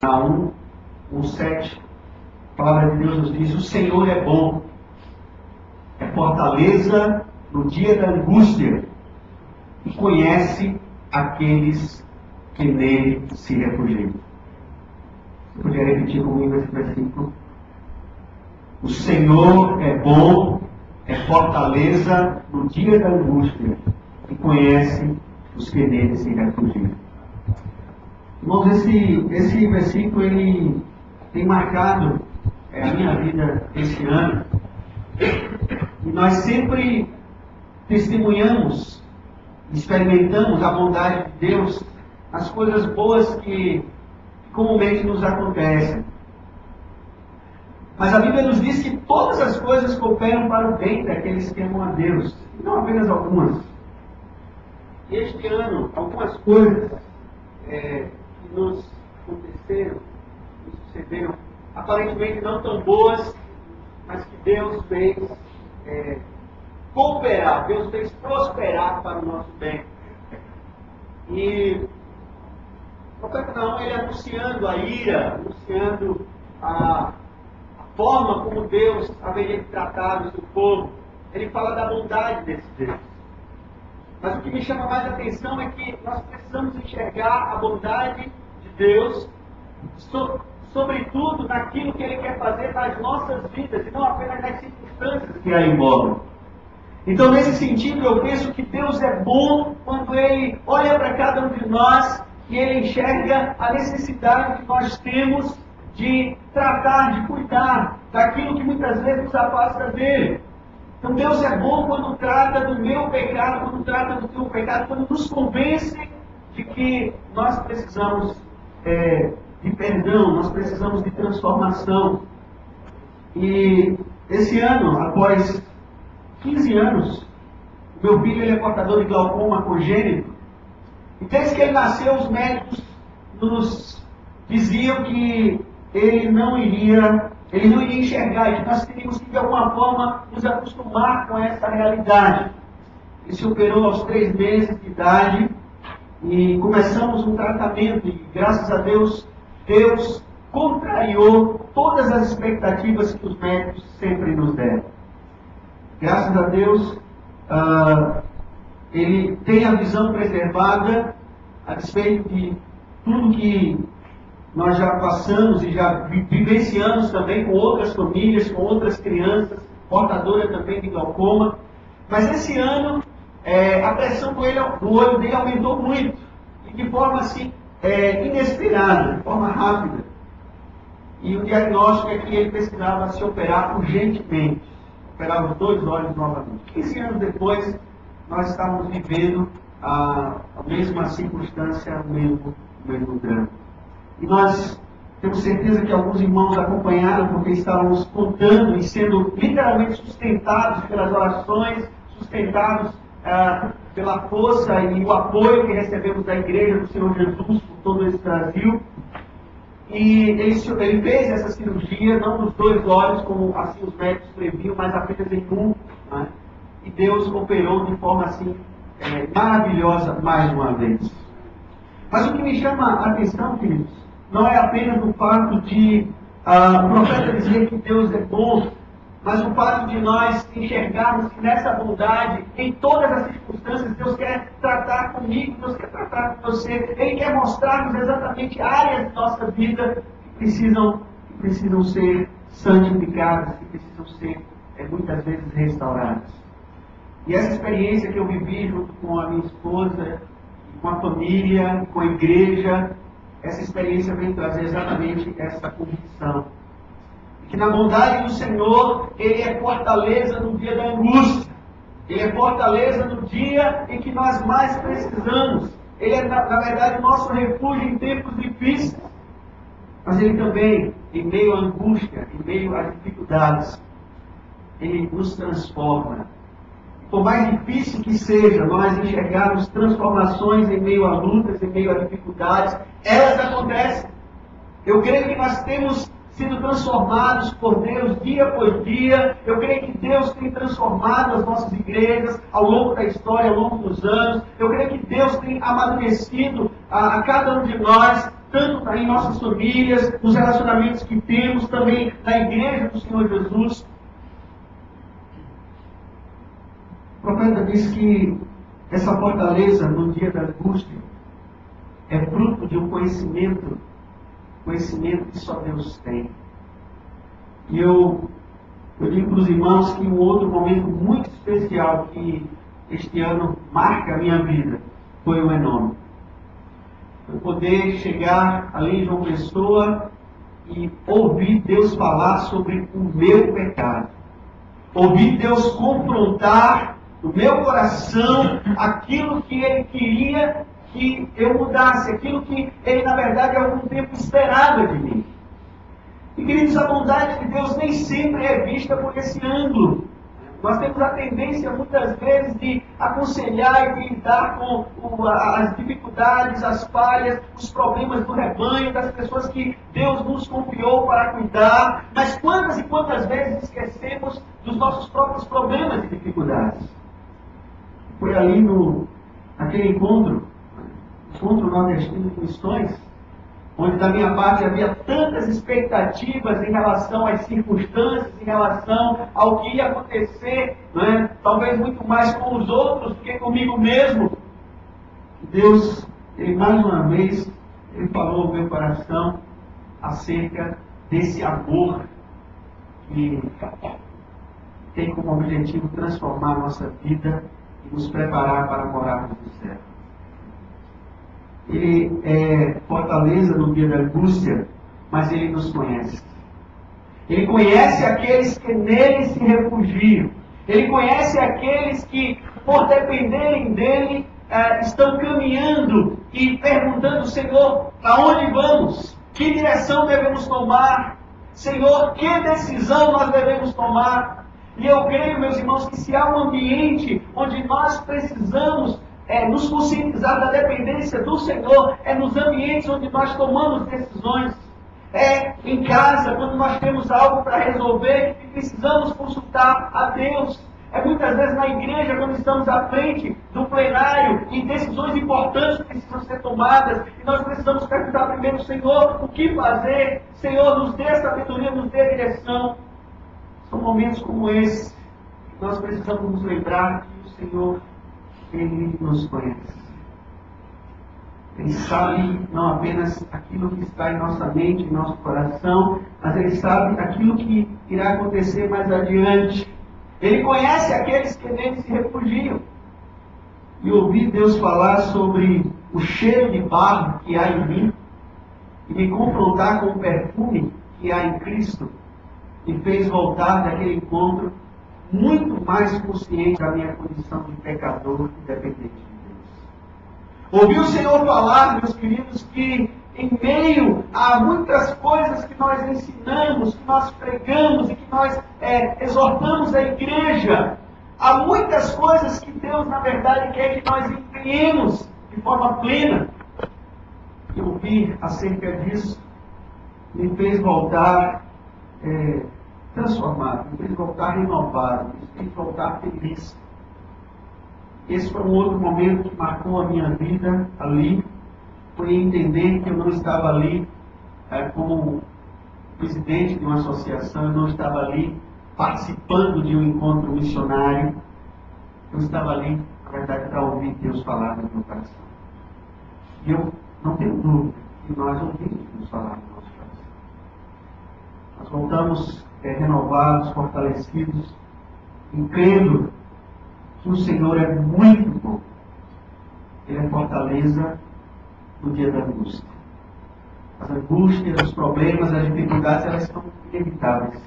1:7, a palavra de Deus nos diz: o Senhor é bom, é fortaleza no dia da angústia e conhece aqueles que nele se refugiam. Você podia repetir comigo esse versículo? O Senhor é bom, é fortaleza no dia da angústia e conhece os que nele se refugiam. Irmãos, esse versículo ele tem marcado a minha vida esse ano. E nós sempre testemunhamos, experimentamos a bondade de Deus nas coisas boas que comumente nos acontecem. Mas a Bíblia nos diz que todas as coisas cooperam para o bem daqueles que amam a Deus, e não apenas algumas. Este ano, algumas coisas que nos aconteceram, nos sucederam, aparentemente não tão boas, mas que Deus fez cooperar, Deus fez prosperar para o nosso bem. E o profeta Naum, ele anunciando a ira, anunciando a forma como Deus haveria tratado o seu povo, ele fala da bondade desse Deus. Mas o que me chama mais a atenção é que nós precisamos enxergar a bondade de Deus, sobretudo naquilo que Ele quer fazer nas nossas vidas, e não apenas nas circunstâncias que aí envolvem. Então, nesse sentido, eu penso que Deus é bom quando Ele olha para cada um de nós e Ele enxerga a necessidade que nós temos de tratar, de cuidar daquilo que muitas vezes nos afasta dele. Então Deus é bom quando trata do meu pecado, quando trata do teu pecado, quando nos convence de que nós precisamos de perdão, nós precisamos de transformação. E esse ano, após 15 anos, meu filho ele é portador de glaucoma congênito. E desde que ele nasceu, os médicos nos diziam que ele não iria enxergar, e que nós teríamos que de alguma forma nos acostumar com essa realidade. Ele se operou aos 3 meses de idade e começamos um tratamento, e graças a Deus, Deus contrariou todas as expectativas que os médicos sempre nos deram. Graças a Deus, ele tem a visão preservada, a despeito de tudo que nós já passamos e já vivenciamos também com outras famílias, com outras crianças, portadoras também de glaucoma. Mas esse ano, a pressão do olho dele aumentou muito, e de forma assim, inesperada, de forma rápida. E o diagnóstico é que ele precisava se operar urgentemente, operar os 2 olhos novamente. 15 anos depois, nós estávamos vivendo a mesma circunstância, o mesmo drama. E nós temos certeza que alguns irmãos acompanharam, porque estávamos contando e sendo literalmente sustentados pelas orações, sustentados pela força e o apoio que recebemos da Igreja do Senhor Jesus por todo esse Brasil. E ele fez essa cirurgia, não nos 2 olhos, como assim os médicos previam, mas apenas em um. Né? E Deus operou de forma assim maravilhosa mais uma vez. Mas o que me chama a atenção, queridos, não é apenas o fato de o profeta dizer que Deus é bom, mas o fato de nós enxergarmos que nessa bondade, em todas as circunstâncias, Deus quer tratar comigo, Deus quer tratar com você. Ele quer mostrar-nos exatamente áreas de nossa vida que precisam ser santificadas, que precisam ser muitas vezes restauradas. E essa experiência que eu vivi junto com a minha esposa, com a família, com a igreja, essa experiência vem trazer exatamente essa convicção. Que na bondade do Senhor, Ele é fortaleza no dia da angústia. Ele é fortaleza no dia em que nós mais precisamos. Ele é, na verdade, o nosso refúgio em tempos difíceis. Mas Ele também, em meio à angústia, em meio às dificuldades, Ele nos transforma. Por mais difícil que seja nós enxergarmos transformações em meio a lutas, em meio a dificuldades, elas acontecem. Eu creio que nós temos sido transformados por Deus dia após dia. Eu creio que Deus tem transformado as nossas igrejas ao longo da história, ao longo dos anos. Eu creio que Deus tem amadurecido a cada um de nós, tanto em nossas famílias, nos relacionamentos que temos, também na igreja do Senhor Jesus. O profeta diz que essa fortaleza no dia da angústia é fruto de um conhecimento que só Deus tem. E eu digo para os irmãos que um outro momento muito especial que este ano marca a minha vida foi o Enome. Eu poder chegar ali em João Pessoa e ouvir Deus falar sobre o meu pecado. Ouvir Deus confrontar no meu coração aquilo que Ele queria que eu mudasse, aquilo que Ele, na verdade, há algum tempo esperava de mim. E, queridos, a bondade de Deus nem sempre é vista por esse ângulo. Nós temos a tendência, muitas vezes, de aconselhar e de lidar com as dificuldades, as falhas, os problemas do rebanho, das pessoas que Deus nos confiou para cuidar. Mas quantas e quantas vezes esquecemos dos nossos próprios problemas e dificuldades? Foi ali naquele encontro nordestino de missões, onde da minha parte havia tantas expectativas em relação às circunstâncias, em relação ao que ia acontecer, né? Talvez muito mais com os outros do que comigo mesmo. Deus, Ele mais uma vez, Ele falou ao meu coração acerca desse amor que tem como objetivo transformar a nossa vida e nos preparar para morar no céu. Ele é fortaleza no dia da angústia, mas Ele nos conhece. Ele conhece aqueles que nele se refugiam. Ele conhece aqueles que, por dependerem dEle, estão caminhando e perguntando: Senhor, aonde vamos? Que direção devemos tomar? Senhor, que decisão nós devemos tomar? E eu creio, meus irmãos, que se há um ambiente onde nós precisamos nos conscientizar da dependência do Senhor, é nos ambientes onde nós tomamos decisões, é em casa, quando nós temos algo para resolver e precisamos consultar a Deus, é muitas vezes na igreja, quando estamos à frente do plenário e decisões importantes precisam ser tomadas e nós precisamos perguntar primeiro: Senhor, o que fazer? Senhor, nos dê sabedoria, nos dê direção. São momentos como esse que nós precisamos nos lembrar que o Senhor, Ele nos conhece. Ele sabe não apenas aquilo que está em nossa mente, em nosso coração, mas Ele sabe aquilo que irá acontecer mais adiante. Ele conhece aqueles que nele se refugiam. E ouvir Deus falar sobre o cheiro de barro que há em mim e me confrontar com o perfume que há em Cristo, me fez voltar daquele encontro muito mais consciente da minha condição de pecador e dependente de Deus. Ouvi o Senhor falar, meus queridos, que em meio a muitas coisas que nós ensinamos, que nós pregamos e que nós exortamos a igreja, há muitas coisas que Deus, na verdade, quer que nós empenhemos de forma plena. E ouvir acerca disso me fez voltar transformado, me fez voltar renovado, me fez voltar feliz. Esse foi um outro momento que marcou a minha vida ali. Foi entender que eu não estava ali como presidente de uma associação, eu não estava ali participando de um encontro missionário. Eu estava ali, na verdade, para ouvir Deus falar no meu coração. E eu não tenho dúvida que nós ouvimos Deus falar no nosso coração. Nós voltamos renovados, fortalecidos, crendo que o Senhor é muito bom. Ele é fortaleza no dia da angústia. As angústias, os problemas, as dificuldades, elas são inevitáveis.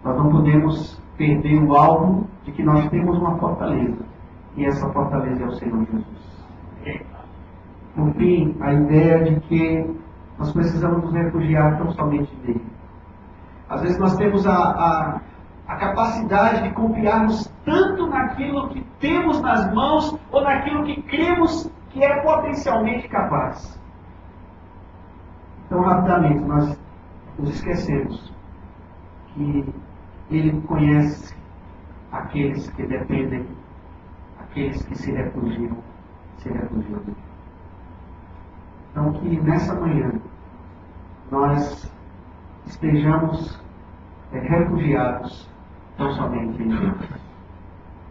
Nós não podemos perder o alvo de que nós temos uma fortaleza. E essa fortaleza é o Senhor Jesus. Por fim, a ideia de que nós precisamos nos refugiar tão somente nele. Às vezes nós temos a capacidade de confiarmos tanto naquilo que temos nas mãos ou naquilo que cremos que é potencialmente capaz. Então, rapidamente, nós nos esquecemos que Ele conhece aqueles que dependem, aqueles que se refugiam dele. Então, que nessa manhã nós estejamos refugiados tão somente em Deus.